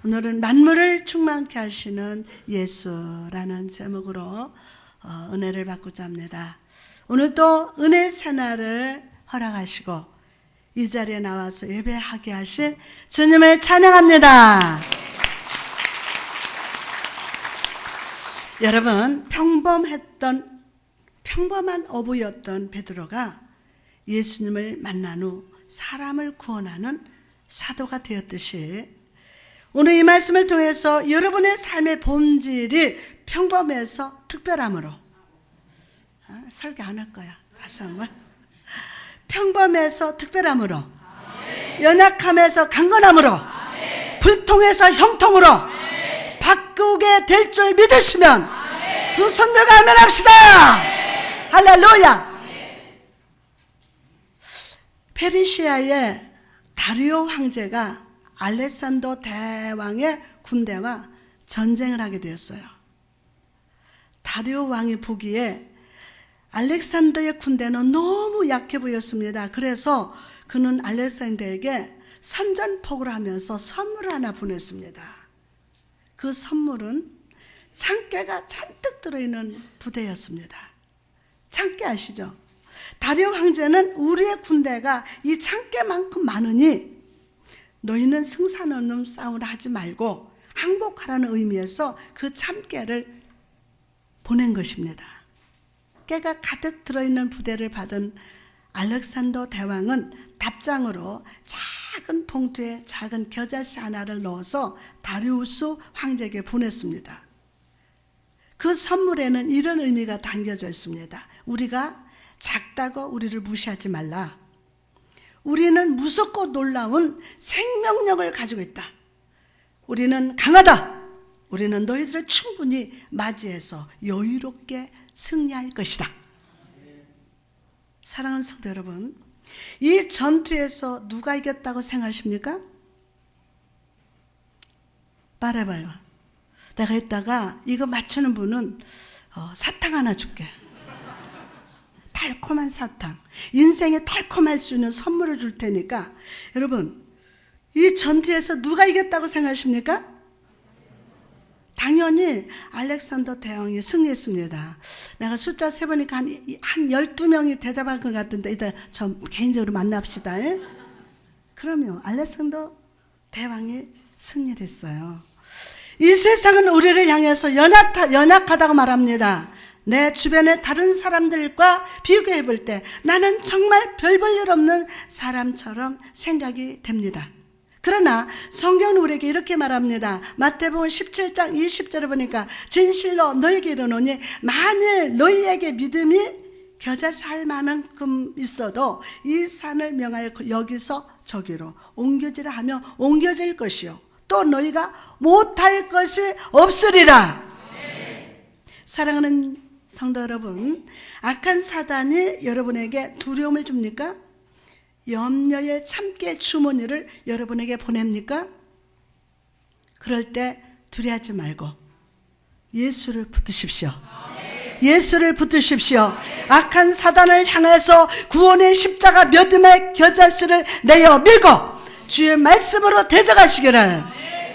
오늘은 만물을 충만케 하시는 예수라는 제목으로 은혜를 받고자 합니다. 오늘도 은혜 새날을 허락하시고 이 자리에 나와서 예배하게 하신 주님을 찬양합니다. 여러분, 평범한 어부였던 베드로가 예수님을 만난 후 사람을 구원하는 사도가 되었듯이 오늘 이 말씀을 통해서 여러분의 삶의 본질이 평범해서 특별함으로, 설교 안 할 거야. 다시 한번. 평범해서 특별함으로, 연약함에서 강건함으로, 불통에서 형통으로 바꾸게 될 줄 믿으시면 두 손 들고 아멘합시다. 할렐루야. 페르시아의 다리오 황제가 알렉산더 대왕의 군대와 전쟁을 하게 되었어요. 다리오 왕이 보기에 알렉산더의 군대는 너무 약해 보였습니다. 그래서 그는 알렉산더에게 선전포고를 하면서 선물을 하나 보냈습니다. 그 선물은 창깨가 잔뜩 들어있는 부대였습니다. 창깨 아시죠? 다리오 황제는 우리의 군대가 이 창깨만큼 많으니 너희는 승산 없는 싸움을 하지 말고 항복하라는 의미에서 그 참깨를 보낸 것입니다. 깨가 가득 들어있는 부대를 받은 알렉산더 대왕은 답장으로 작은 봉투에 작은 겨자씨 하나를 넣어서 다리우스 황제에게 보냈습니다. 그 선물에는 이런 의미가 담겨져 있습니다. 우리가 작다고 우리를 무시하지 말라. 우리는 무섭고 놀라운 생명력을 가지고 있다. 우리는 강하다. 우리는 너희들을 충분히 맞이해서 여유롭게 승리할 것이다. 사랑하는 성도 여러분, 이 전투에서 누가 이겼다고 생각하십니까? 말해봐요. 내가 이따가 이거 맞추는 분은 사탕 하나 줄게. 달콤한 사탕, 인생에 달콤할 수 있는 선물을 줄 테니까 여러분, 이 전투에서 누가 이겼다고 생각하십니까? 당연히 알렉산더 대왕이 승리했습니다. 내가 숫자 세보니까 한 12명이 대답한 것 같은데 이따 저 개인적으로 만납시다. 그럼요, 알렉산더 대왕이 승리를 했어요. 이 세상은 우리를 향해서 연약하다고 말합니다. 내 주변의 다른 사람들과 비교해 볼 때 나는 정말 별 볼 일 없는 사람처럼 생각이 됩니다. 그러나 성경은 우리에게 이렇게 말합니다. 마태복음 17장 20절에 보니까 진실로 너에게 이르노니 만일 너희에게 믿음이 겨자씨 할 만큼 있어도 이 산을 명하여 여기서 저기로 옮겨지라 하며 옮겨질 것이요 또 너희가 못할 것이 없으리라. 사랑하는 성도 여러분, 악한 사단이 여러분에게 두려움을 줍니까? 염려의 참깨 주머니를 여러분에게 보냅니까? 그럴 때 두려워하지 말고 예수를 붙드십시오. 예수를 붙드십시오. 악한 사단을 향해서 구원의 십자가 믿음의 겨자씨를 내어 밀고 주의 말씀으로 대적하시기를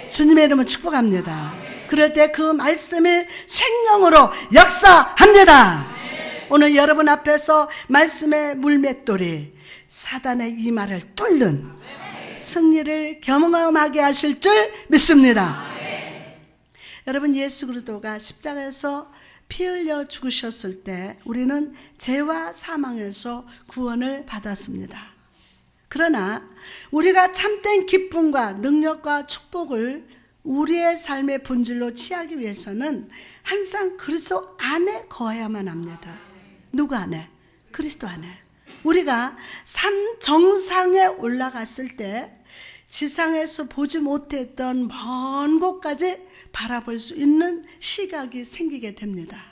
주님의 이름으로 축복합니다. 그럴 때 그 말씀이 생명으로 역사합니다. 오늘 여러분 앞에서 말씀의 물맷돌이 사단의 이마를 뚫는 승리를 경험하게 하실 줄 믿습니다. 여러분, 예수 그리스도가 십자가에서 피 흘려 죽으셨을 때 우리는 죄와 사망에서 구원을 받았습니다. 그러나 우리가 참된 기쁨과 능력과 축복을 우리의 삶의 본질로 취하기 위해서는 항상 그리스도 안에 거해야만 합니다. 누구 안에? 그리스도 안에. 우리가 산 정상에 올라갔을 때 지상에서 보지 못했던 먼 곳까지 바라볼 수 있는 시각이 생기게 됩니다.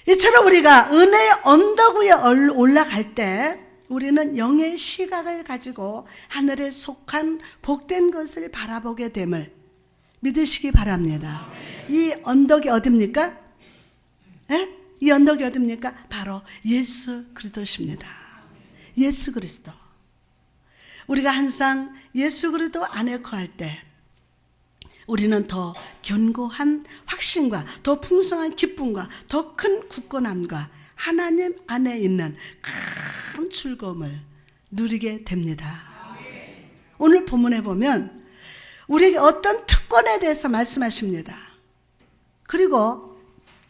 이처럼 우리가 은혜의 언덕 위에 올라갈 때 우리는 영의 시각을 가지고 하늘에 속한 복된 것을 바라보게 됨을 믿으시기 바랍니다. 이 언덕이 어딥니까? 이 언덕이 어딥니까? 바로 예수 그리스도십니다. 예수 그리스도. 우리가 항상 예수 그리스도 안에 거할 때 우리는 더 견고한 확신과 더 풍성한 기쁨과 더 큰 굳건함과 하나님 안에 있는 큰 즐거움을 누리게 됩니다. 오늘 본문에 보면 우리에게 어떤 특권에 대해서 말씀하십니다. 그리고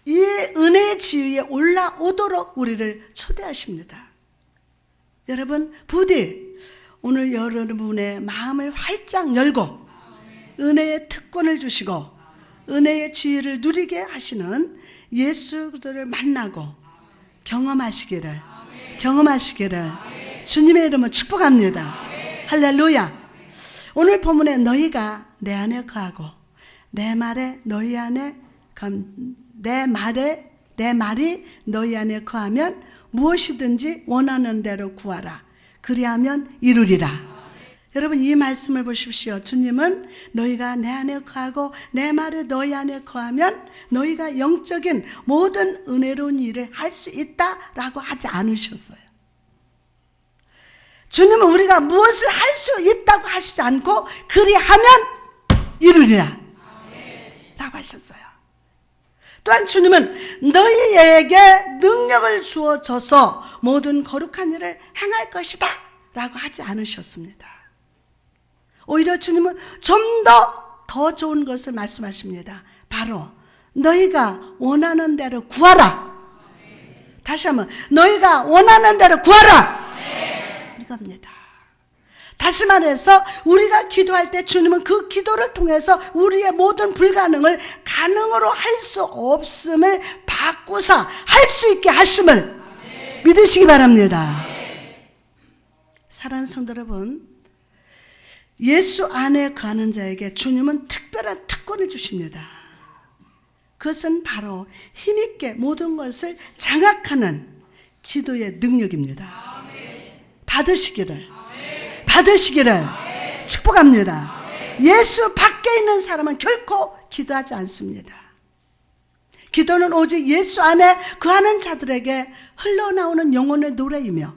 이 은혜의 지위에 올라오도록 우리를 초대하십니다. 여러분, 부디 오늘 여러분의 마음을 활짝 열고 은혜의 특권을 주시고 은혜의 지위를 누리게 하시는 예수 그리스도를 만나고 경험하시기를 주님의 이름으로 축복합니다. 할렐루야. 오늘 본문에 너희가 내 안에 거하고 내 말에 너희 안에 내 말이 너희 안에 거하면 무엇이든지 원하는 대로 구하라. 그리하면 이루리라. 여러분, 이 말씀을 보십시오. 주님은 너희가 내 안에 거하고 내 말이 너희 안에 거하면 너희가 영적인 모든 은혜로운 일을 할 수 있다라고 하지 않으셨어요. 주님은 우리가 무엇을 할 수 있다고 하시지 않고 그리하면 이루리라 라고 하셨어요. 또한 주님은 너희에게 능력을 주어줘서 모든 거룩한 일을 행할 것이다 라고 하지 않으셨습니다. 오히려 주님은 좀 더 좋은 것을 말씀하십니다. 바로 너희가 원하는 대로 구하라. 다시 한번 너희가 원하는 대로 구하라. 이겁니다. 다시 말해서 우리가 기도할 때 주님은 그 기도를 통해서 우리의 모든 불가능을 가능으로 할 수 없음을 바꾸사 할 수 있게 하심을 믿으시기 바랍니다. 사랑하는 성도 여러분, 예수 안에 거하는 자에게 주님은 특별한 특권을 주십니다. 그것은 바로 힘있게 모든 것을 장악하는 기도의 능력입니다. 받으시기를 축복합니다. 예수 밖에 있는 사람은 결코 기도하지 않습니다. 기도는 오직 예수 안에 거하는 자들에게 흘러나오는 영혼의 노래이며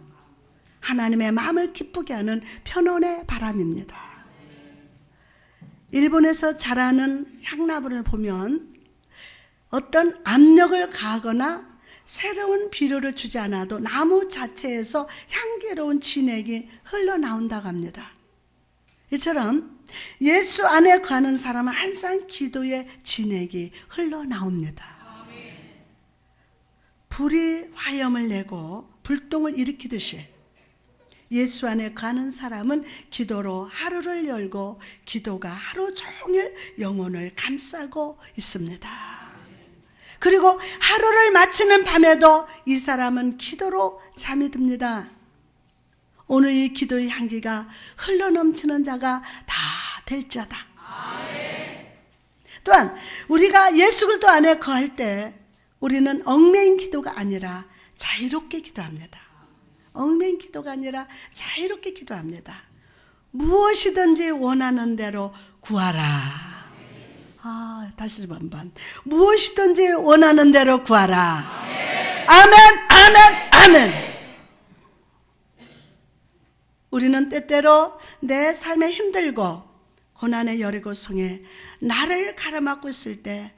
하나님의 마음을 기쁘게 하는 편언의 바람입니다. 일본에서 자라는 향나무를 보면 어떤 압력을 가하거나 새로운 비료를 주지 않아도 나무 자체에서 향기로운 진액이 흘러나온다고 합니다. 이처럼 예수 안에 거하는 사람은 항상 기도의 진액이 흘러나옵니다. 불이 화염을 내고 불똥을 일으키듯이 예수 안에 거하는 사람은 기도로 하루를 열고 기도가 하루 종일 영혼을 감싸고 있습니다. 그리고 하루를 마치는 밤에도 이 사람은 기도로 잠이 듭니다. 오늘 이 기도의 향기가 흘러넘치는 자가 다 될지어다. 또한 우리가 예수 그리스도 안에 거할 때 우리는 얽매인 기도가 아니라 자유롭게 기도합니다. 얽매인 기도가 아니라 자유롭게 기도합니다. 무엇이든지 원하는 대로 구하라. 다시 한번. 무엇이든지 원하는 대로 구하라. 아멘. 우리는 때때로 내 삶에 힘들고 고난의 여리고성에 나를 가로막고 있을 때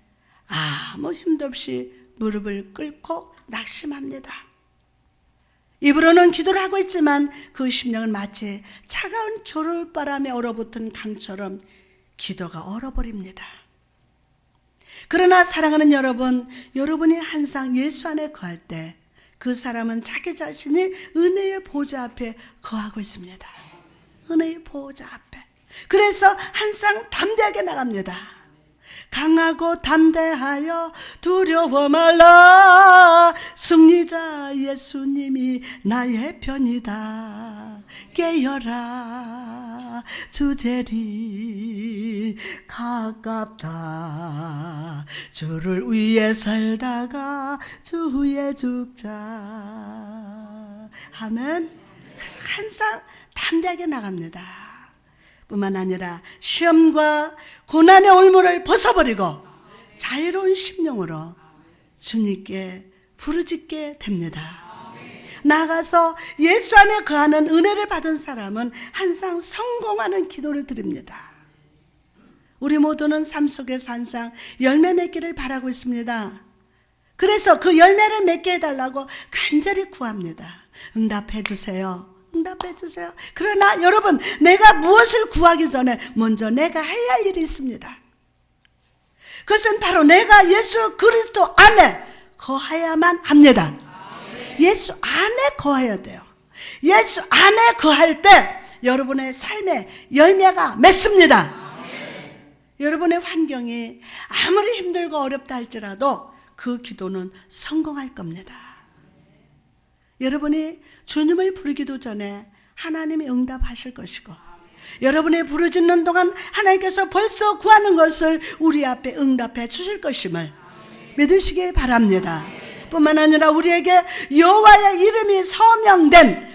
아무 힘도 없이 무릎을 꿇고 낙심합니다. 입으로는 기도를 하고 있지만 그 심령은 마치 차가운 겨울바람에 얼어붙은 강처럼 기도가 얼어버립니다. 그러나 사랑하는 여러분, 여러분이 항상 예수 안에 거할 때 그 사람은 자기 자신이 은혜의 보좌 앞에 거하고 있습니다. 은혜의 보좌 앞에. 그래서 항상 담대하게 나갑니다. 강하고 담대하여 두려워 말라. 승리자 예수님이 나의 편이다. 깨어라 주제리 가깝다. 주를 위해 살다가 주 후에 죽자. 아멘. 그래서 항상 담대하게 나갑니다. 뿐만 아니라 시험과 고난의 올무를 벗어버리고 자유로운 심령으로 주님께 부르짖게 됩니다. 나아가서 예수 안에 거하는 은혜를 받은 사람은 항상 성공하는 기도를 드립니다. 우리 모두는 삶 속에서 항상 열매 맺기를 바라고 있습니다. 그래서 그 열매를 맺게 해달라고 간절히 구합니다. 응답해 주세요. 응답해 주세요. 그러나 여러분, 내가 무엇을 구하기 전에 먼저 내가 해야 할 일이 있습니다. 그것은 바로 내가 예수 그리스도 안에 거해야만 합니다. 예수 안에 거해야 돼요. 예수 안에 거할 때 여러분의 삶에 열매가 맺습니다. 여러분의 환경이 아무리 힘들고 어렵다 할지라도 그 기도는 성공할 겁니다. 여러분이 주님을 부르기도 전에 하나님이 응답하실 것이고, 여러분이 부르짖는 동안 하나님께서 벌써 구하는 것을 우리 앞에 응답해 주실 것임을 믿으시기 바랍니다. 뿐만 아니라 우리에게 여호와의 이름이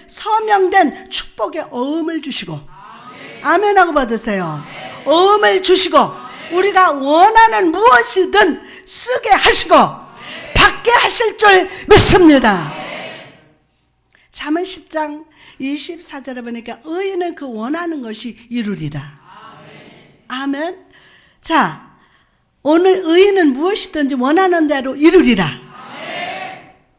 서명된 축복의 어음을 주시고, 아멘하고 받으세요. 어음을 주시고 우리가 원하는 무엇이든 쓰게 하시고 받게 하실 줄 믿습니다. 잠언 10장 24절에 보니까 의인은 그 원하는 것이 이루리라. 아멘. 자, 오늘 의인은 무엇이든지 원하는 대로 이루리라.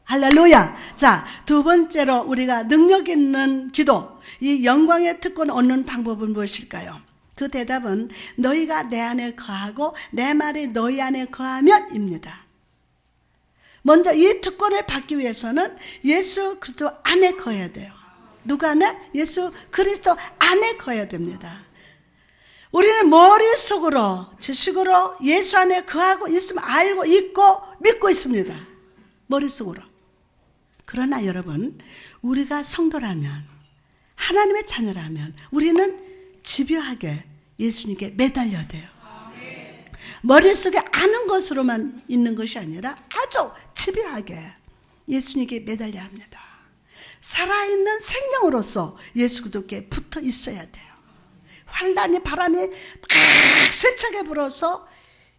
할렐루야. 자, 두 번째로 우리가 능력 있는 기도, 이 영광의 특권 얻는 방법은 무엇일까요? 그 대답은 너희가 내 안에 거하고 내 말이 너희 안에 거하면입니다. 먼저 이 특권을 받기 위해서는 예수 그리스도 안에 거해야 돼요. 누가 안에? 예수 그리스도 안에 거해야 됩니다. 우리는 머릿속으로, 지식으로 예수 안에 거하고 있으면 알고 있고 믿고 있습니다. 머릿속으로. 그러나 여러분, 우리가 성도라면, 하나님의 자녀라면 우리는 집요하게 예수님께 매달려야 돼요. 머릿속에 아는 것으로만 있는 것이 아니라 아주 집요하게 예수님께 매달려야 합니다. 살아있는 생명으로서 예수 그리스도께 붙어 있어야 돼요. 환란이 바람이 막 세차게 불어서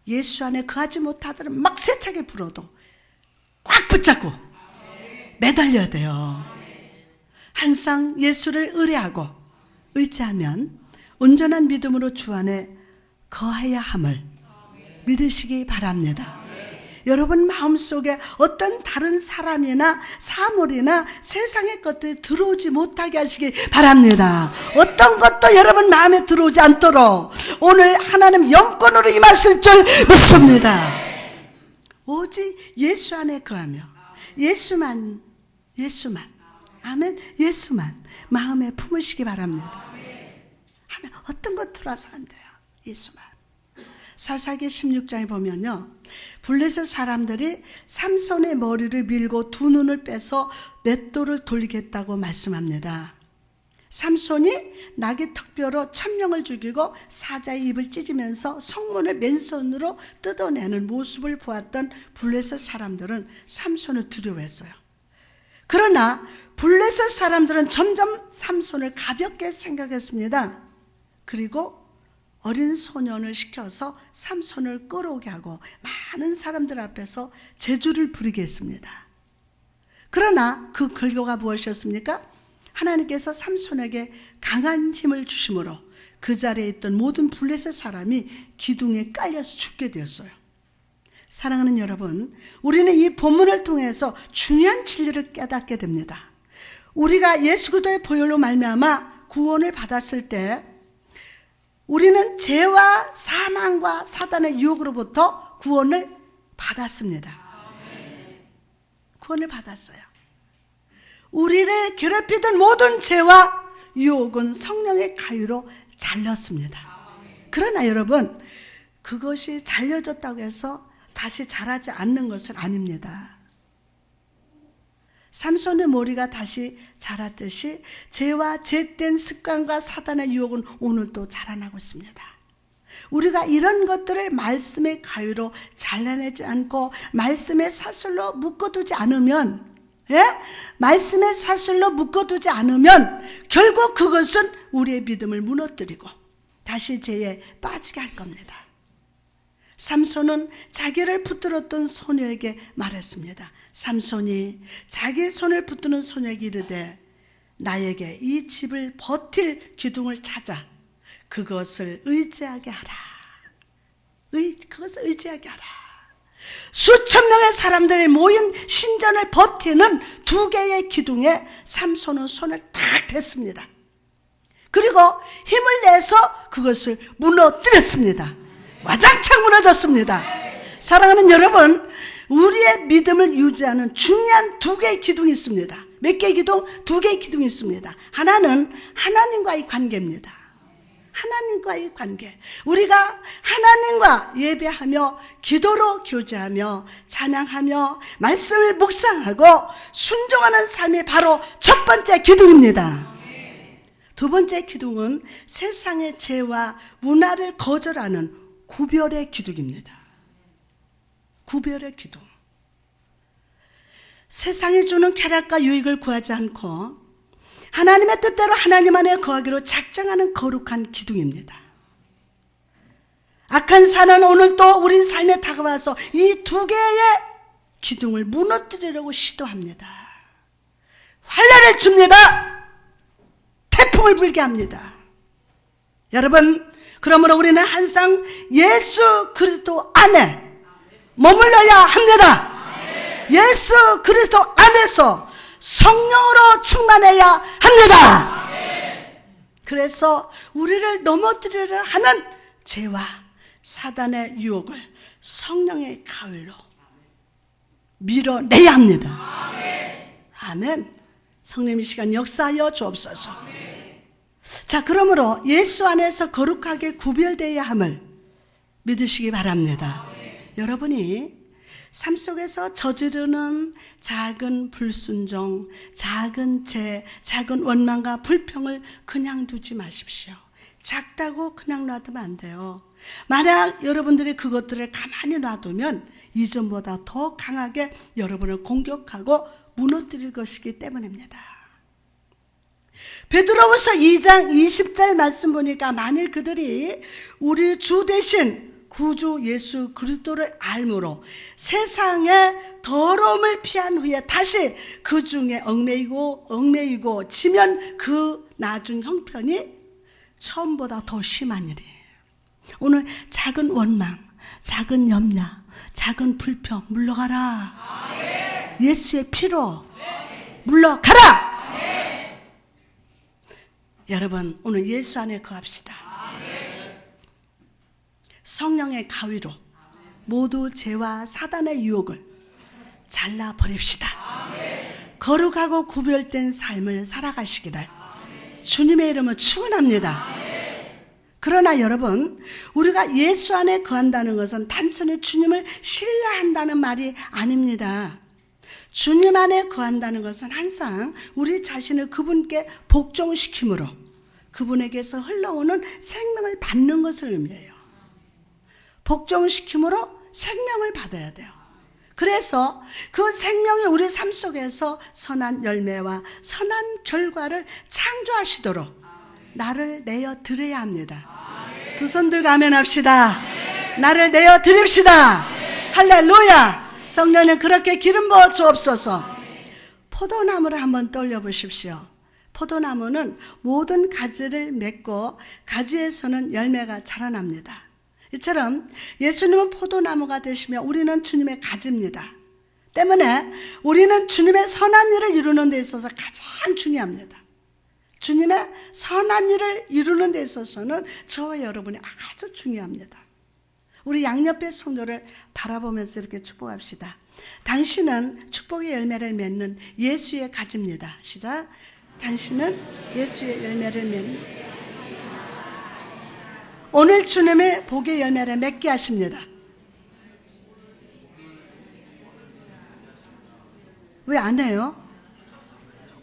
예수 안에 거하지 못하더라도 막 세차게 불어도 꽉 붙잡고 매달려야 돼요. 항상 예수를 의뢰하고 의지하면 온전한 믿음으로 주 안에 거해야 함을 믿으시기 바랍니다. 여러분 마음속에 어떤 다른 사람이나 사물이나 세상의 것들이 들어오지 못하게 하시기 바랍니다. 어떤 것도 여러분 마음에 들어오지 않도록 오늘 하나님 영권으로 임하실 줄 믿습니다. 오직 예수 안에 거하며 예수만 아멘, 예수만 마음에 품으시기 바랍니다. 하면 어떤 것 들어와서 안 돼요. 예수만. 사사기 16장에 보면요, 블레셋 사람들이 삼손의 머리를 밀고 두 눈을 빼서 맷돌을 돌리겠다고 말씀합니다. 삼손이 나귀 턱뼈로 1000명을 죽이고 사자의 입을 찢으면서 성문을 맨손으로 뜯어내는 모습을 보았던 블레셋 사람들은 삼손을 두려워했어요. 그러나 블레셋 사람들은 점점 삼손을 가볍게 생각했습니다. 그리고 어린 소년을 시켜서 삼손을 끌어오게 하고 많은 사람들 앞에서 제주를 부리게 했습니다. 그러나 그 결과가 무엇이었습니까? 하나님께서 삼손에게 강한 힘을 주심으로 그 자리에 있던 모든 블레셋 사람이 기둥에 깔려서 죽게 되었어요. 사랑하는 여러분, 우리는 이 본문을 통해서 중요한 진리를 깨닫게 됩니다. 우리가 예수 그리스도의 보혈로 말미암아 구원을 받았을 때 우리는 죄와 사망과 사단의 유혹으로부터 구원을 받았습니다. 구원을 받았어요. 우리를 괴롭히던 모든 죄와 유혹은 성령의 가위로 잘렸습니다. 그러나 여러분, 그것이 잘려졌다고 해서 다시 자라지 않는 것은 아닙니다. 삼손의 머리가 다시 자랐듯이 죄와 죄된 습관과 사단의 유혹은 오늘도 자라나고 있습니다. 우리가 이런 것들을 말씀의 가위로 잘라내지 않고 말씀의 사슬로 묶어두지 않으면, 말씀의 사슬로 묶어두지 않으면 결국 그것은 우리의 믿음을 무너뜨리고 다시 죄에 빠지게 할 겁니다. 삼손은 자기를 붙들었던 소녀에게 말했습니다. 삼손이 자기 손을 붙드는 소녀에게 이르되 나에게 이 집을 버틸 기둥을 찾아 그것을 의지하게 하라. 그것을 의지하게 하라. 수천 명의 사람들이 모인 신전을 버티는 두 개의 기둥에 삼손은 손을 딱 댔습니다. 그리고 힘을 내서 그것을 무너뜨렸습니다. 와장창 무너졌습니다. 사랑하는 여러분, 우리의 믿음을 유지하는 중요한 두 개의 기둥이 있습니다. 몇 개의 기둥? 두 개의 기둥이 있습니다. 하나는 하나님과의 관계입니다. 하나님과의 관계. 우리가 하나님과 예배하며 기도로 교제하며 찬양하며 말씀을 묵상하고 순종하는 삶이 바로 첫 번째 기둥입니다. 두 번째 기둥은 세상의 죄와 문화를 거절하는 구별의 기둥입니다. 구별의 기둥. 세상이 주는 쾌락과 유익을 구하지 않고 하나님의 뜻대로 하나님 안에 거하기로 작정하는 거룩한 기둥입니다. 악한 산은 오늘도 우리 삶에 다가와서 이 두 개의 기둥을 무너뜨리려고 시도합니다. 환난을 줍니다. 태풍을 불게 합니다. 여러분, 그러므로 우리는 항상 예수 그리스도 안에 머물러야 합니다. 예수 그리스도 안에서 성령으로 충만해야 합니다. 그래서 우리를 넘어뜨리려 하는 죄와 사단의 유혹을 성령의 가위로 밀어내야 합니다. 아멘. 성령의 시간 역사하여 주옵소서. 자, 그러므로 예수 안에서 거룩하게 구별되어야 함을 믿으시기 바랍니다. 여러분이 삶 속에서 저지르는 작은 불순종, 작은 죄, 작은 원망과 불평을 그냥 두지 마십시오. 작다고 그냥 놔두면 안 돼요. 만약 여러분들이 그것들을 가만히 놔두면 이전보다 더 강하게 여러분을 공격하고 무너뜨릴 것이기 때문입니다. 베드로후서 2장 20절 말씀 보니까 만일 그들이 우리 주 대신 구주 예수 그리스도를 알므로 세상의 더러움을 피한 후에 다시 그 중에 얽매이고 지면 그 나중 형편이 처음보다 더 심한 일이에요. 오늘 작은 원망, 작은 염려, 작은 불평 물러가라. 예수의 피로 물러가라. 여러분, 오늘 예수 안에 거합시다. 성령의 가위로 모두 죄와 사단의 유혹을 잘라버립시다. 거룩하고 구별된 삶을 살아가시기를 주님의 이름으로 축원합니다. 그러나 여러분, 우리가 예수 안에 거한다는 것은 단순히 주님을 신뢰한다는 말이 아닙니다. 주님 안에 거한다는 것은 항상 우리 자신을 그분께 복종시킴으로 그분에게서 흘러오는 생명을 받는 것을 의미해요. 복종시킴으로 생명을 받아야 돼요. 그래서 그 생명이 우리 삶 속에서 선한 열매와 선한 결과를 창조하시도록 나를 내어 드려야 합니다. 두 손 들고 아멘 합시다. 나를 내어 드립시다. 할렐루야. 성령님 그렇게 기름 부어 주옵소서. 포도나무를 한번 떠올려 보십시오. 포도나무는 모든 가지를 맺고 가지에서는 열매가 자라납니다. 이처럼 예수님은 포도나무가 되시며 우리는 주님의 가지입니다. 때문에 우리는 주님의 선한 일을 이루는 데 있어서 가장 중요합니다. 주님의 선한 일을 이루는 데 있어서는 저와 여러분이 아주 중요합니다. 우리 양옆의 성도를 바라보면서 이렇게 축복합시다. 당신은 축복의 열매를 맺는 예수의 가지입니다. 시작. 당신은 예수의 열매를 맺는 오늘 주님의 복의 열매를 맺게 하십니다. 왜 안 해요?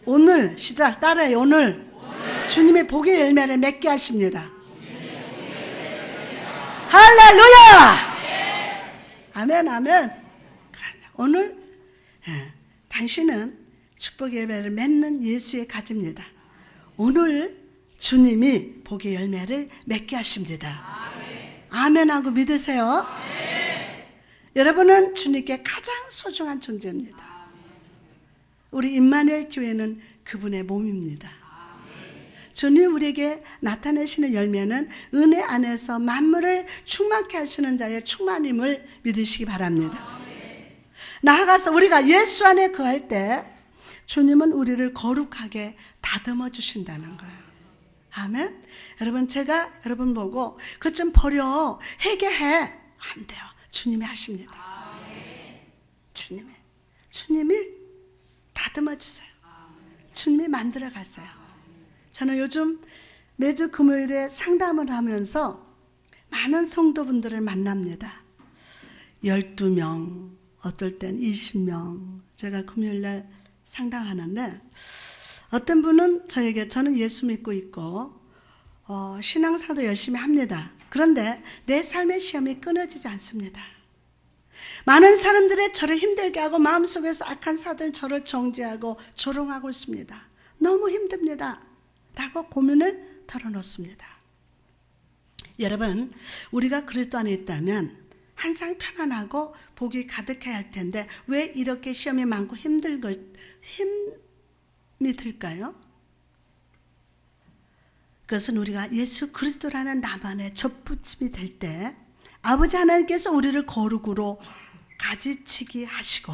오늘 시작 따라해요. 오늘 주님의 복의 열매를 맺게 하십니다. 할렐루야! 아멘, 아멘. 오늘 당신은 축복의 열매를 맺는 예수의 가지입니다. 오늘 주님이 복의 열매를 맺게 하십니다. 아멘하고 믿으세요. 여러분은 주님께 가장 소중한 존재입니다. 우리 임마누엘 교회는 그분의 몸입니다. 주님 우리에게 나타내시는 열매는 은혜 안에서 만물을 충만케 하시는 자의 충만임을 믿으시기 바랍니다. 나아가서 우리가 예수 안에 거할 때 주님은 우리를 거룩하게 다듬어 주신다는 거예요. 아멘. 여러분, 제가 여러분 보고 그것 좀 버려, 회개해, 안 돼요. 주님이 하십니다. 주님이 다듬어 주세요. 주님이 만들어 가세요. 저는 요즘 매주 금요일에 상담을 하면서 많은 성도분들을 만납니다. 12명, 어떨 땐 20명, 제가 금요일날 상담하는데 어떤 분은 저에게, 저는 예수 믿고 있고 신앙사도 열심히 합니다. 그런데 내 삶의 시험이 끊어지지 않습니다. 많은 사람들이 저를 힘들게 하고 마음속에서 악한 사단이 저를 정죄하고 조롱하고 있습니다. 너무 힘듭니다 라고 고민을 털어놓습니다. 여러분, 우리가 그리스도 안에 있다면 항상 편안하고 복이 가득해야 할 텐데 왜 이렇게 시험이 많고 힘이 들까요? 그것은 우리가 예수 그리스도라는 나만의 족붙임이 될 때 아버지 하나님께서 우리를 거룩으로 가지치기 하시고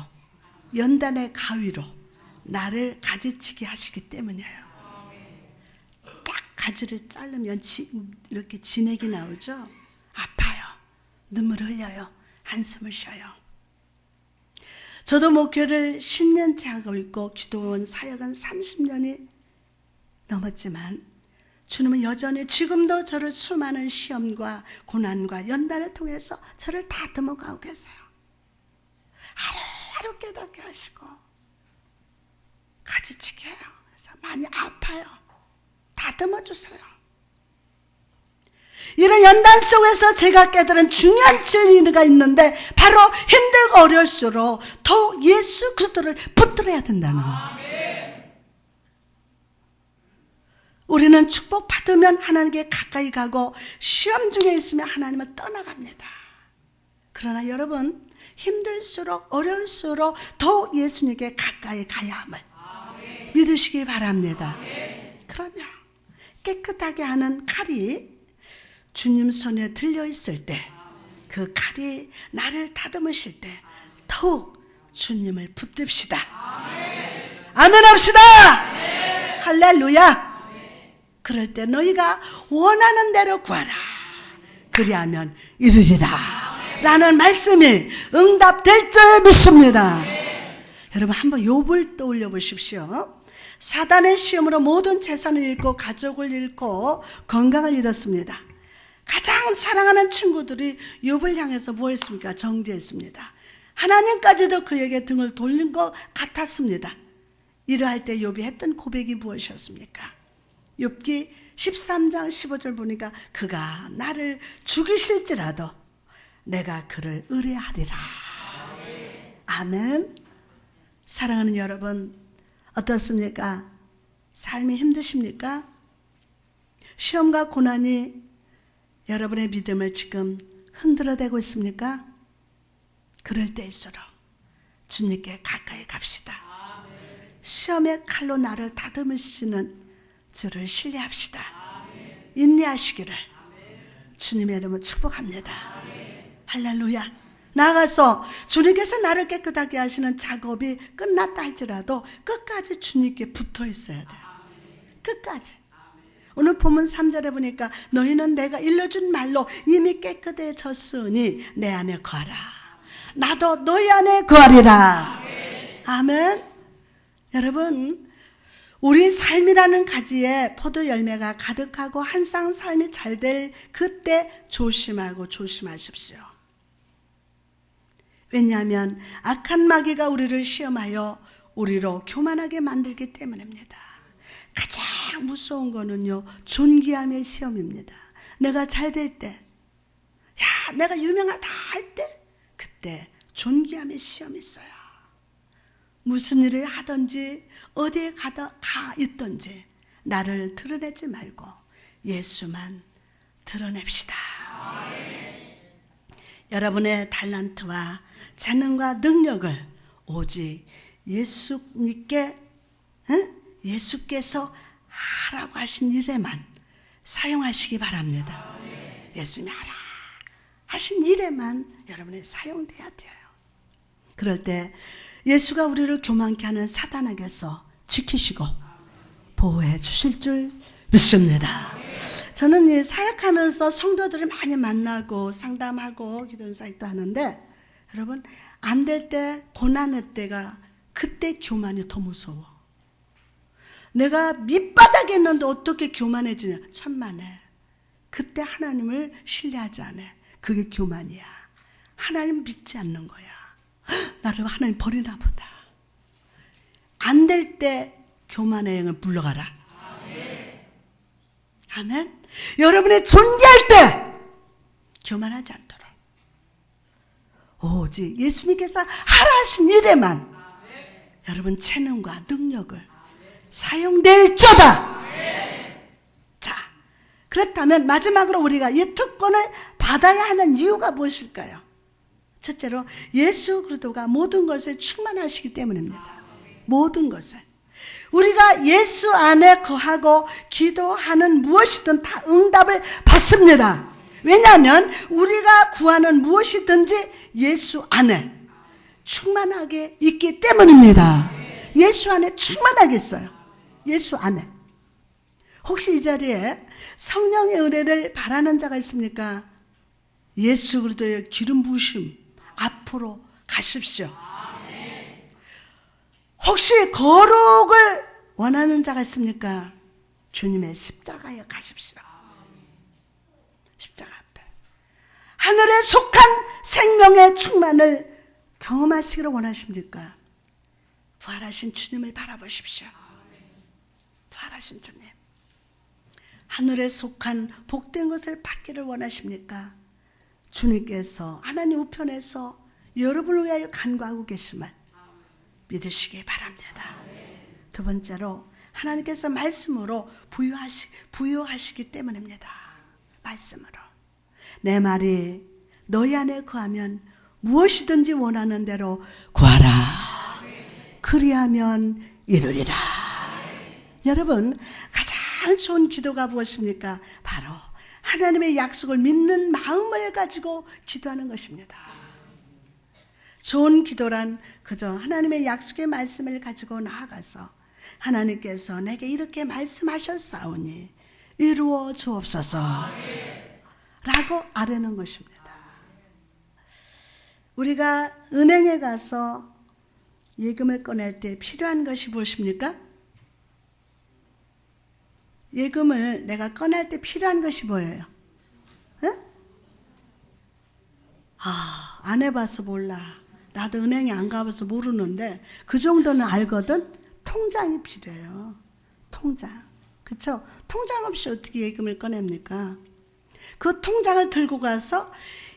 연단의 가위로 나를 가지치기 하시기 때문이에요. 딱 가지를 자르면 이렇게 진액이 나오죠. 아파요. 눈물을 흘려요. 한숨을 쉬어요. 저도 목회를 10년째 하고 있고 기도원 사역은 30년이 넘었지만 주님은 여전히 지금도 저를 수많은 시험과 고난과 연단을 통해서 저를 다듬어 가고 계세요. 하루하루 깨닫게 하시고 가지치게 해요. 그래서 많이 아파요. 다듬어 주세요. 이런 연단 속에서 제가 깨달은 중요한 진리가 있는데 바로 힘들고 어려울수록 더욱 예수 그리스도를 붙들어야 된다는 거예요. 우리는 축복받으면 하나님께 가까이 가고 시험 중에 있으면 하나님을 떠나갑니다. 그러나 여러분, 힘들수록 어려울수록 더욱 예수님께 가까이 가야 함을 믿으시기 바랍니다. 그러면 깨끗하게 하는 칼이 주님 손에 들려있을 때, 그 칼이 나를 다듬으실 때 더욱 주님을 붙듭시다. 아멘 합시다. 할렐루야. 그럴 때 너희가 원하는 대로 구하라. 그리하면 이루리라. 라는 말씀이 응답될 줄 믿습니다. 여러분, 한번 욥을 떠올려 보십시오. 사단의 시험으로 모든 재산을 잃고 가족을 잃고 건강을 잃었습니다. 가장 사랑하는 친구들이 욥을 향해서 뭐 했습니까? 정죄했습니다. 하나님까지도 그에게 등을 돌린 것 같았습니다. 이러할 때 욥이 했던 고백이 무엇이었습니까? 욥기 13장 15절 보니까 그가 나를 죽이실지라도 내가 그를 의뢰하리라. 아멘. 사랑하는 여러분, 어떻습니까? 삶이 힘드십니까? 시험과 고난이 여러분의 믿음을 지금 흔들어대고 있습니까? 그럴 때일수록 주님께 가까이 갑시다. 시험의 칼로 나를 다듬으시는 주를 신뢰합시다. 인내하시기를 주님의 이름으로 축복합니다. 할렐루야. 나아가서 주님께서 나를 깨끗하게 하시는 작업이 끝났다 할지라도 끝까지 주님께 붙어 있어야 돼요. 끝까지. 오늘 본문 3절에 보니까 너희는 내가 일러준 말로 이미 깨끗해졌으니 내 안에 거하라. 나도 너희 안에 거하리라. 아멘. 여러분, 우리 삶이라는 가지에 포도 열매가 가득하고 항상 삶이 잘 될 그때 조심하고 조심하십시오. 왜냐하면 악한 마귀가 우리를 시험하여 우리로 교만하게 만들기 때문입니다. 가장 무서운 거는요, 존귀함의 시험입니다. 내가 잘 될 때, 야, 내가 유명하다 할 때, 그때 존귀함의 시험이 있어요. 무슨 일을 하든지 어디에 가 있든지 나를 드러내지 말고 예수만 드러냅시다. 여러분의 달란트와 재능과 능력을 오직 예수님께, 예수께서 하라고 하신 일에만 사용하시기 바랍니다. 예수님이 하라 하신 일에만 여러분이 사용돼야 돼요. 그럴 때 예수가 우리를 교만케 하는 사단에게서 지키시고 보호해 주실 줄 믿습니다. 저는 이 사역하면서 성도들을 많이 만나고 상담하고 기도 인사도 하는데 여러분 안 될 때 고난의 때가 그때 교만이 더 무서워. 내가 밑바닥에 있는데 어떻게 교만해지냐. 천만에. 그때 하나님을 신뢰하지 않아. 그게 교만이야. 하나님 믿지 않는 거야. 나를 하나님 버리나 보다. 안 될 때 교만의 영을 물러가라. 아멘. 여러분의 존귀할 때 교만하지 않도록 오직 예수님께서 하라 하신 일에만 여러분 재능과 능력을 사용될지어다. 자, 그렇다면 마지막으로 우리가 이 특권을 받아야 하는 이유가 무엇일까요? 첫째로 예수 그리스도가 모든 것에 충만하시기 때문입니다. 모든 것에. 우리가 예수 안에 거하고 기도하는 무엇이든 다 응답을 받습니다. 왜냐하면 우리가 구하는 무엇이든지 예수 안에 충만하게 있기 때문입니다. 예수 안에 충만하게 있어요. 예수 안에. 혹시 이 자리에 성령의 은혜를 바라는 자가 있습니까? 예수 그리스도의 기름 부으심 앞으로 가십시오. 혹시 거룩을 원하는 자가 있습니까? 주님의 십자가에 가십시오. 십자가 앞에. 하늘에 속한 생명의 충만을 경험하시기를 원하십니까? 부활하신 주님을 바라보십시오. 부활하신 주님. 하늘에 속한 복된 것을 받기를 원하십니까? 주님께서 하나님 우편에서 여러분을 위하여 간구하고 계심을 믿으시기 바랍니다. 두 번째로 하나님께서 말씀으로 부유하시기 때문입니다. 말씀으로. 내 말이 너희 안에 거하면 무엇이든지 원하는 대로 구하라. 그리하면 이루리라. 여러분 가장 좋은 기도가 무엇입니까? 바로 하나님의 약속을 믿는 마음을 가지고 기도하는 것입니다. 좋은 기도란 그저 하나님의 약속의 말씀을 가지고 나아가서 하나님께서 내게 이렇게 말씀하셨사오니 이루어 주옵소서 라고 아뢰는 것입니다. 우리가 은행에 가서 예금을 꺼낼 때 필요한 것이 무엇입니까? 예금을 내가 꺼낼 때 필요한 것이 뭐예요? 안 해봐서 몰라. 나도 은행에 안 가봐서 모르는데 그 정도는 알거든. 통장이 필요해요. 통장. 그렇죠? 통장 없이 어떻게 예금을 꺼냅니까? 그 통장을 들고 가서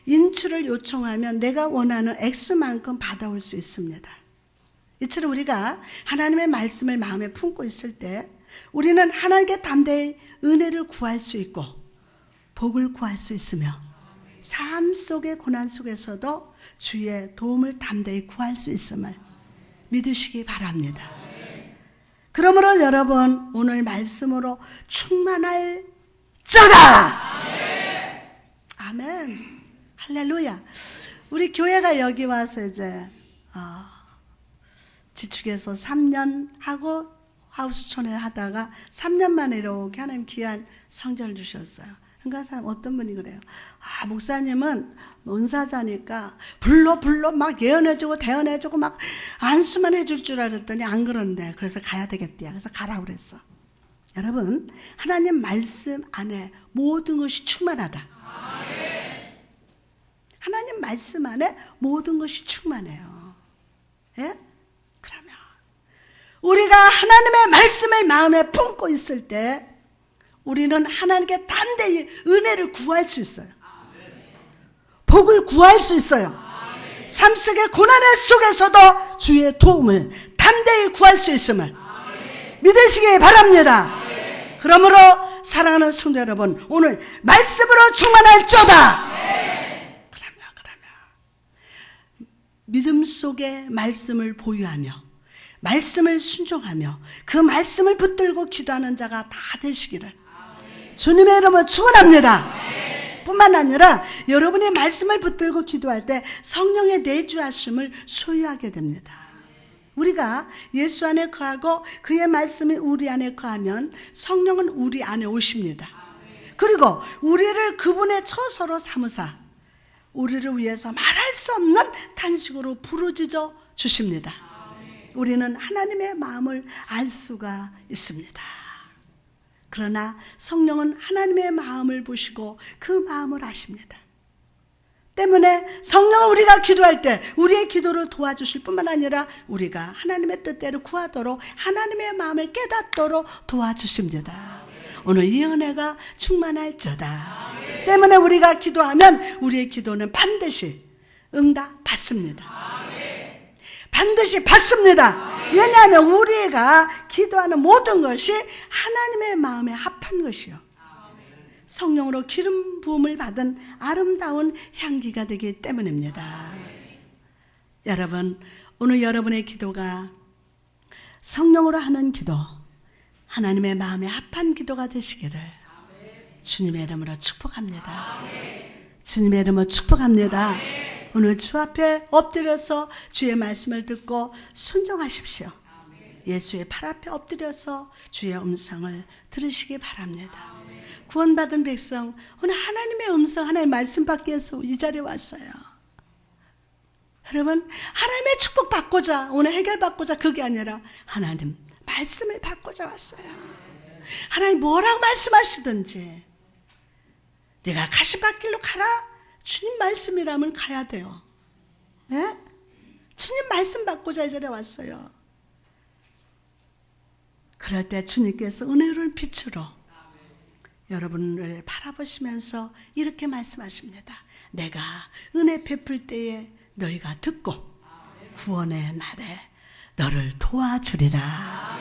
인출을 요청하면 내가 원하는 액수만큼 받아올 수 있습니다. 이처럼 우리가 하나님의 말씀을 마음에 품고 있을 때 우리는 하나님께 담대히 은혜를 구할 수 있고 복을 구할 수 있으며 삶 속의 고난 속에서도 주의 도움을 담대히 구할 수 있음을 믿으시기 바랍니다. 그러므로 여러분 오늘 말씀으로 충만할 자다. 아멘. 할렐루야. 우리 교회가 여기 와서 이제 지축에서 3년 하고 하우스촌에 하다가 3년 만에 이렇게 하나님 귀한 성전을 주셨어요. 그러니까 사람 어떤 분이 그래요. 목사님은 은사자니까 불러 막 예언해주고 대언해주고 막 안수만 해줄 줄 알았더니 안 그런데 그래서 가야 되겠대요. 그래서 가라고 그랬어. 여러분 하나님 말씀 안에 모든 것이 충만하다. 하나님 말씀 안에 모든 것이 충만해요. 예? 그러면 우리가 하나님의 말씀을 마음에 품고 있을 때 우리는 하나님께 담대히 은혜를 구할 수 있어요. 복을 구할 수 있어요. 삶 속의 고난의 속에서도 주의 도움을 담대히 구할 수 있음을 믿으시기 바랍니다. 그러므로 사랑하는 성도 여러분 오늘 말씀으로 충만할지어다. 그러면 믿음 속에 말씀을 보유하며 말씀을 순종하며 그 말씀을 붙들고 기도하는 자가 다 되시기를 주님의 이름으로 축원합니다. 뿐만 아니라 여러분이 말씀을 붙들고 기도할 때 성령의 내주하심을 소유하게 됩니다. 우리가 예수 안에 거하고 그의 말씀이 우리 안에 거하면 성령은 우리 안에 오십니다. 그리고 우리를 그분의 처소로 삼으사 우리를 위해서 말할 수 없는 탄식으로 부르짖어 주십니다. 우리는 하나님의 마음을 알 수가 있습니다. 그러나 성령은 하나님의 마음을 보시고 그 마음을 아십니다. 때문에 성령은 우리가 기도할 때 우리의 기도를 도와주실 뿐만 아니라 우리가 하나님의 뜻대로 구하도록 하나님의 마음을 깨닫도록 도와주십니다. 오늘 이 은혜가 충만할지어다. 때문에 우리가 기도하면 우리의 기도는 반드시 응답 받습니다. 반드시 받습니다. 왜냐하면 우리가 기도하는 모든 것이 하나님의 마음에 합한 것이요, 성령으로 기름 부음을 받은 아름다운 향기가 되기 때문입니다. 여러분, 오늘 여러분의 기도가 성령으로 하는 기도, 하나님의 마음에 합한 기도가 되시기를 주님의 이름으로 축복합니다. 주님의 이름으로 축복합니다. 오늘 주 앞에 엎드려서 주의 말씀을 듣고 순종하십시오. 예수의 팔 앞에 엎드려서 주의 음성을 들으시기 바랍니다. 구원받은 백성, 오늘 하나님의 음성, 하나님의 말씀 받기 위해서 이 자리에 왔어요. 여러분, 하나님의 축복 받고자, 오늘 해결받고자 그게 아니라 하나님 말씀을 받고자 왔어요. 하나님 뭐라고 말씀하시든지 네가 가시밭길로 가라, 주님 말씀이라면 가야 돼요. 네? 주님 말씀 받고자 이 자리에 왔어요. 그럴 때 주님께서 은혜로운 빛으로 여러분을 바라보시면서 이렇게 말씀하십니다. 내가 은혜 베풀 때에 너희가 듣고 구원의 날에 너를 도와주리라.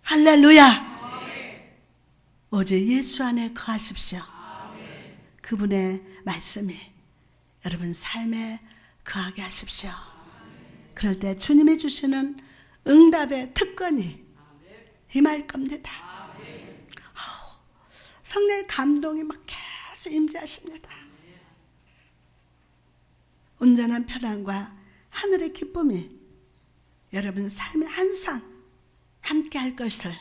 할렐루야. 오직 예수 안에 거하십시오. 그분의 말씀이 여러분 삶에 거하게 하십시오. 그럴 때 주님이 주시는 응답의 특권이 임할 겁니다. 성령의 감동이 막 계속 임재하십니다. 온전한 평안과 하늘의 기쁨이 여러분 삶에 항상 함께 할 것을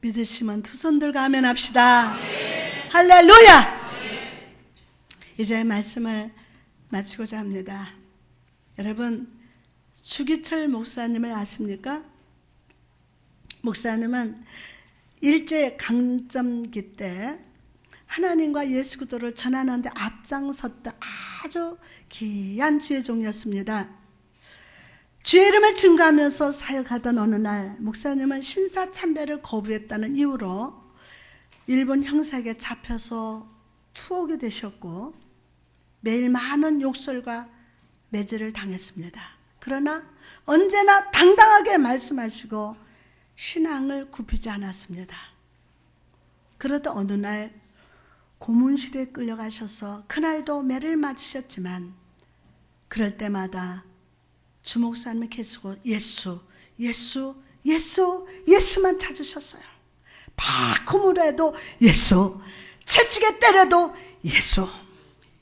믿으시면 두 손 들고 아멘 합시다. 할렐루야. 이제 말씀을 마치고자 합니다. 여러분, 주기철 목사님을 아십니까? 목사님은 일제강점기 때 하나님과 예수 그리스도를 전하는 데 앞장섰던 아주 귀한 주의 종이었습니다. 주의 이름을 증거하면서 사역하던 어느 날 목사님은 신사참배를 거부했다는 이유로 일본 형사에게 잡혀서 투옥이 되셨고 매일 많은 욕설과 매질을 당했습니다. 그러나 언제나 당당하게 말씀하시고 신앙을 굽히지 않았습니다. 그러다 어느 날 고문실에 끌려가셔서 그날도 매를 맞으셨지만 그럴 때마다 주 목사님을 계속 예수만 찾으셨어요. 바꿈을 해도 예수, 채찍에 때려도 예수,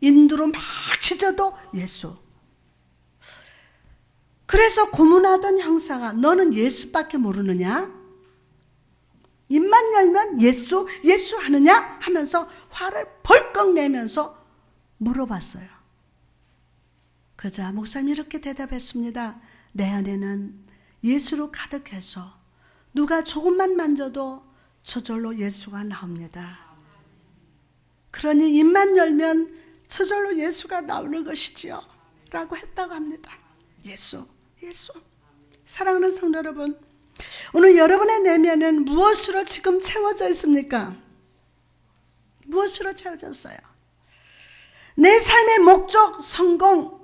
인두로 막 치져도 예수. 그래서 고문하던 형사가 너는 예수밖에 모르느냐? 입만 열면 예수 하느냐? 하면서 화를 벌컥 내면서 물어봤어요. 그러자 목사님이 이렇게 대답했습니다. 내 안에는 예수로 가득해서 누가 조금만 만져도 저절로 예수가 나옵니다. 그러니 입만 열면 저절로 예수가 나오는 것이지요 라고 했다고 합니다. 예수. 사랑하는 성도 여러분, 오늘 여러분의 내면은 무엇으로 지금 채워져 있습니까? 무엇으로 채워졌어요? 내 삶의 목적, 성공,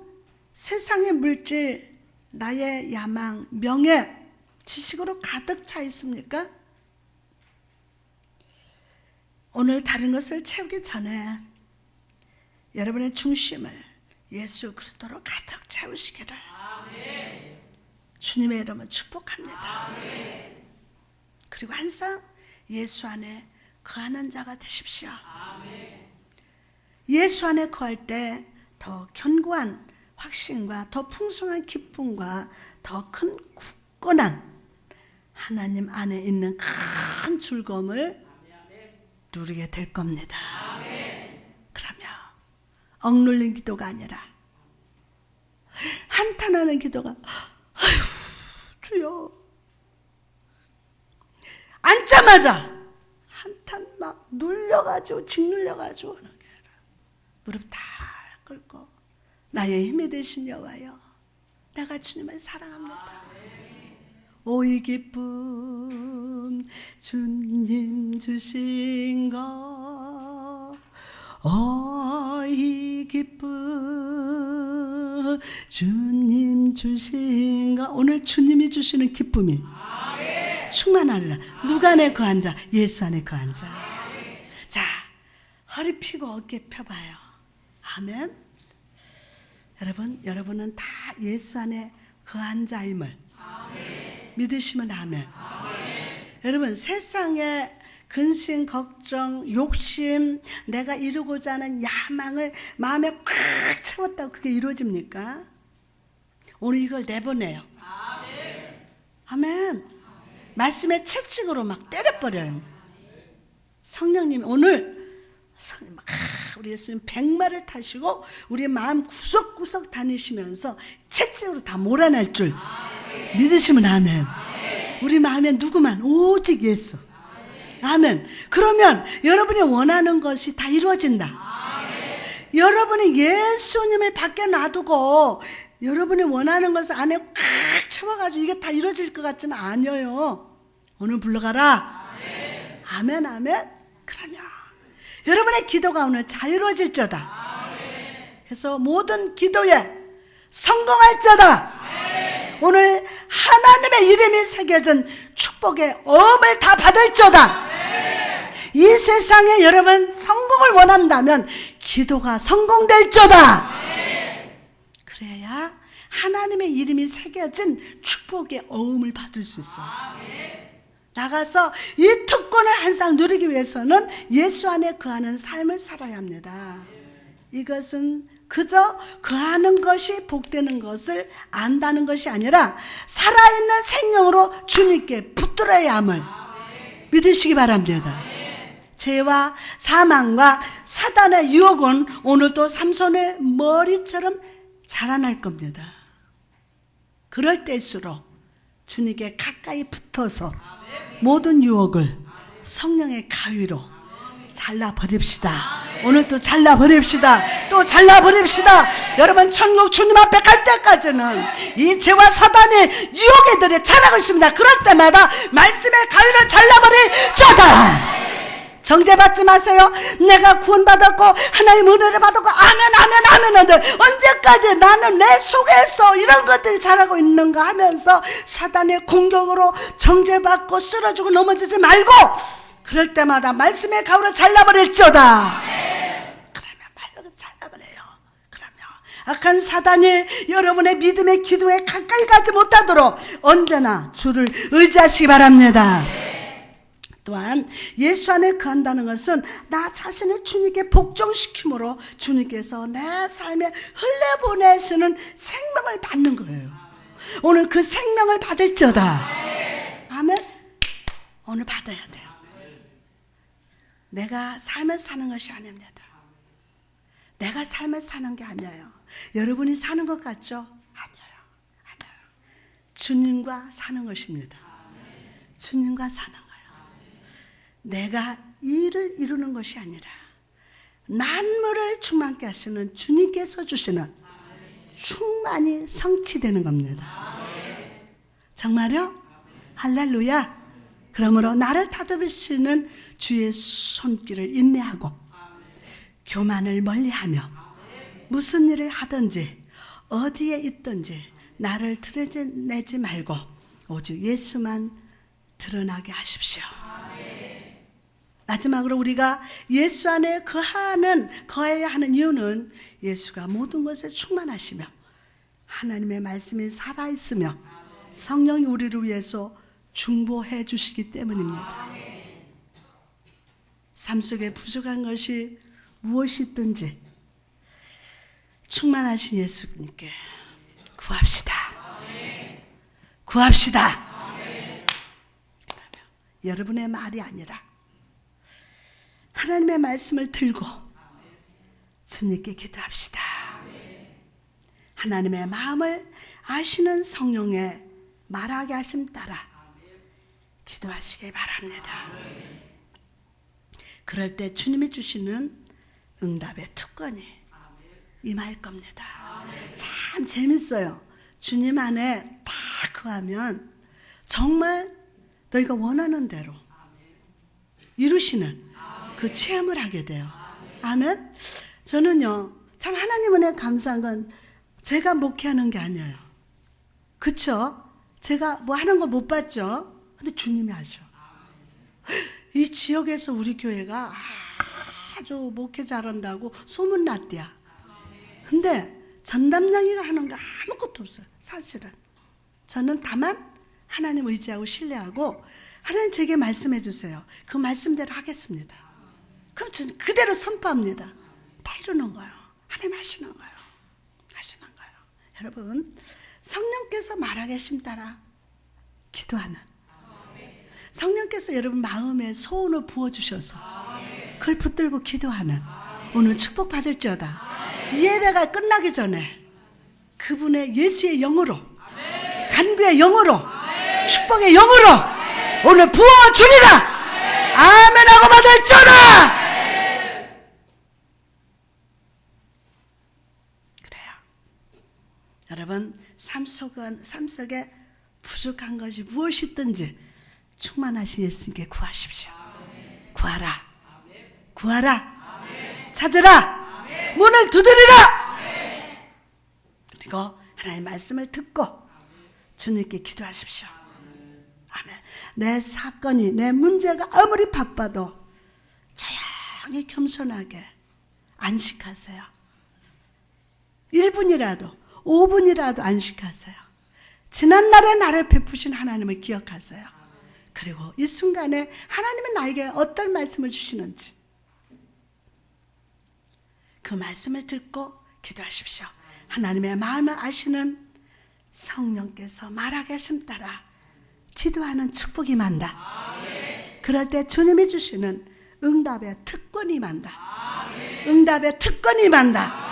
세상의 물질, 나의 야망, 명예, 지식으로 가득 차 있습니까? 오늘 다른 것을 채우기 전에 여러분의 중심을 예수 그리스도로 가득 채우시기를 주님의 이름을 축복합니다. 그리고 항상 예수 안에 거하는 자가 되십시오. 예수 안에 거할 때 더 견고한 확신과 더 풍성한 기쁨과 더 큰 굳건한 하나님 안에 있는 큰 즐거움을 누리게 될 겁니다. 그러면 억눌린 기도가 아니라 한탄하는 기도가 아휴 주여 앉자마자 한탄 막 눌려가지고 짓눌려가지고 하는 게 아니라 무릎 다 꿇고 나의 힘이 되신 여호와여 내가 주님을 사랑합니다. 오이 기쁨 주님 주신 것 오이 기쁨 주님 주신 것 오늘 주님이 주시는 기쁨이 충만하리라. 누가 안에 거한 자? 예수 안에 거한 자. 자, 허리 펴고 어깨 펴봐요. 아멘. 여러분은 다 예수 안에 거한 자임을 믿으시면 아멘. 여러분 세상에 근심, 걱정, 욕심, 내가 이루고자 하는 야망을 마음에 꽉 채웠다고 그게 이루어집니까? 오늘 이걸 내보내요. 아멘. 말씀의 채찍으로 막 때려버려요. 성령님 오늘 우리 예수님 백마를 타시고 우리의 마음 구석구석 다니시면서 채찍으로 다 몰아낼 줄 믿으시면 아멘. 우리 마음에 누구만 오직 예수. 아멘. 그러면 여러분이 원하는 것이 다 이루어진다. 여러분이 예수님을 밖에 놔두고 여러분이 원하는 것을 안에 꽉 채워가지고 이게 다 이루어질 것 같지만 아니에요. 오늘 불러가라. 아멘 아멘. 그러면 여러분의 기도가 오늘 잘 이루어질저다. 그래서 모든 기도에 성공할저다. 오늘 하나님의 이름이 새겨진 축복의 어음을 다 받을저다. 이 세상에 여러분 성공을 원한다면 기도가 성공될저다. 그래야 하나님의 이름이 새겨진 축복의 어음을 받을 수 있어요. 나가서 이 특권을 항상 누리기 위해서는 예수 안에 거하는 삶을 살아야 합니다. 이것은 그저 거하는 것이 복되는 것을 안다는 것이 아니라 살아있는 생명으로 주님께 붙들어야 함을 믿으시기 바랍니다. 죄와 사망과 사단의 유혹은 오늘도 삼손의 머리처럼 자라날 겁니다. 그럴 때일수록 주님께 가까이 붙어서 모든 유혹을 성령의 가위로 잘라버립시다. 오늘 또 잘라버립시다. 또 잘라버립시다. 여러분 천국 주님 앞에 갈 때까지는 이 죄와 사단의 유혹애들이 자라고 있습니다. 그럴 때마다 말씀의 가위를 잘라버릴 자다. 정죄받지 마세요. 내가 구원받았고 하나님 은혜를 받았고 아멘 아멘 아멘 하는데 언제까지 나는 내 속에서 이런 것들이 자라고 있는가 하면서 사단의 공격으로 정죄받고 쓰러지고 넘어지지 말고 그럴 때마다 말씀의 가위로 잘라버릴저다. 그러면 말로 잘라버려요. 그러면 악한 사단이 여러분의 믿음의 기도에 가까이 가지 못하도록 언제나 주를 의지하시기 바랍니다. 또한 예수 안에 거한다는 것은 나 자신을 주님께 복종시킴으로 주님께서 내 삶에 흘려보내시는 생명을 받는 거예요. 오늘 그 생명을 받을저다. 아멘. 오늘 받아야 돼요. 내가 삶을 사는 것이 아닙니다. 내가 삶을 사는 게 아니에요. 여러분이 사는 것 같죠? 아니에요. 주님과 사는 것입니다. 주님과 사는 거예요. 내가 일을 이루는 것이 아니라 만물을 충만케 하시는 주님께서 주시는 충만이 성취되는 겁니다. 정말요? 할렐루야. 그러므로 나를 다듬으시는 주의 손길을 인내하고 교만을 멀리하며 무슨 일을 하든지 어디에 있든지 나를 드러내지 말고 오직 예수만 드러나게 하십시오. 마지막으로 우리가 예수 안에 거해야 하는 이유는 예수가 모든 것에 충만하시며 하나님의 말씀이 살아있으며 성령이 우리를 위해서 중보해 주시기 때문입니다. 삶 속에 부족한 것이 무엇이 있든지 충만하신 예수님께 구합시다. 구합시다. 여러분의 말이 아니라 하나님의 말씀을 들고 주님께 기도합시다. 하나님의 마음을 아시는 성령의 말하게 하심 따라 기도하시기 바랍니다. 그럴 때 주님이 주시는 응답의 특권이 임할 겁니다. 참 재밌어요. 주님 안에 딱 구하면 정말 너희가 원하는 대로 이루시는 그 체험을 하게 돼요. 아멘. 저는요, 참 하나님 은혜 감사한 건 제가 목회하는 게 아니에요. 그쵸? 제가 뭐 하는 거 못 봤죠? 근데 주님이 하셔. 이 지역에서 우리 교회가 아주 목회 잘한다고 소문났대야. 근데 전담장이가 하는 거 아무것도 없어요. 사실은. 저는 다만 하나님 의지하고 신뢰하고 하나님 제게 말씀해 주세요. 그 말씀대로 하겠습니다. 그럼 저는 그대로 선포합니다. 다 이루는 거예요. 하나님 하시는 거예요. 하시는 거예요. 여러분, 성령께서 말하게 하심 따라 기도하는, 성령께서 여러분 마음에 소원을 부어주셔서 그걸 붙들고 기도하는 오늘 축복 받을지어다. 이 예배가 끝나기 전에 그분의 예수의 영으로, 간구의 영으로, 축복의 영으로 오늘 부어주리라. 아멘하고 받을지어다. 그래요. 여러분, 삶 속에 부족한 것이 무엇이든지 충만하신 예수님께 구하십시오. 구하라. 구하라. 찾으라. 문을 두드리라. 그리고 하나님의 말씀을 듣고 주님께 기도하십시오. 아멘. 내 사건이, 내 문제가 아무리 바빠도 조용히 겸손하게 안식하세요. 1분이라도 5분이라도 안식하세요. 지난날에 나를 베푸신 하나님을 기억하세요. 그리고 이 순간에 하나님은 나에게 어떤 말씀을 주시는지 그 말씀을 듣고 기도하십시오. 하나님의 마음을 아시는 성령께서 말하게 하심 따라 기도하는 축복이 만다. 그럴 때 주님이 주시는 응답의 특권이 만다. 응답의 특권이 만다.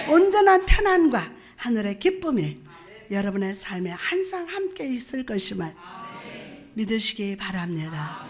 온전한 편안과 하늘의 기쁨이 여러분의 삶에 항상 함께 있을 것임을 믿으시기 바랍니다.